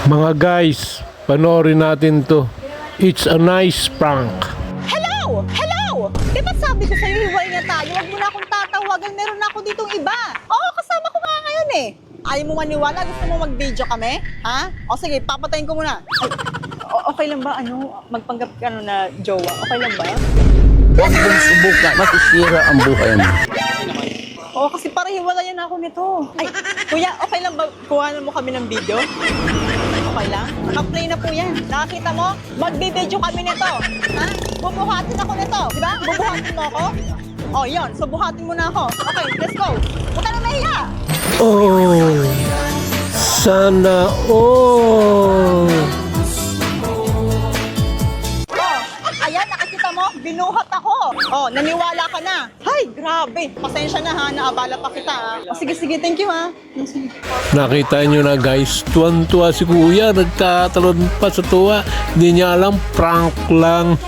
Mga guys, panoorin natin to. It's a nice prank. Hello! Hello! Di ba sabi ko sa'yo, hiwalay na tayo? Huwag mo na akong tatawagan. Meron na ako ditong iba. Oo, kasama ko nga ngayon eh. Ayaw mo maniwala? Gusto mo mag-video kami? Ha? O sige, papatayin ko muna. Ay, okay lang ba? Magpanggap ka na jowa? Okay lang ba? Huwag mong subukan, masisira ang buhay mo. Oo, kasi para hiwalayan na ako nito. Ay, kuya, okay lang ba? Kuhanan mo kami ng video? Okay lang? Naka-play na po yan. Nakakita mo? Magbe-video kami nito. Ha? Bubuhatin ako nito. Di ba? Bubuhatin mo ako? Oh, yun. So, buhatin mo na ako. Okay, let's go. Huwag ka na mahiya. Oh, sana all. Oh, ayan, nakikita mo? Binuhat ako. Oh, naniwala ka na. Ay, grabe. Pasensya na ha, naabala pa kita ha. Oh, sige, thank you ha. Sige. Nakita nyo na guys, tuwan-tuwa si kuya, nagtatalon pa sa tuwa. Hindi niya alam, prank lang.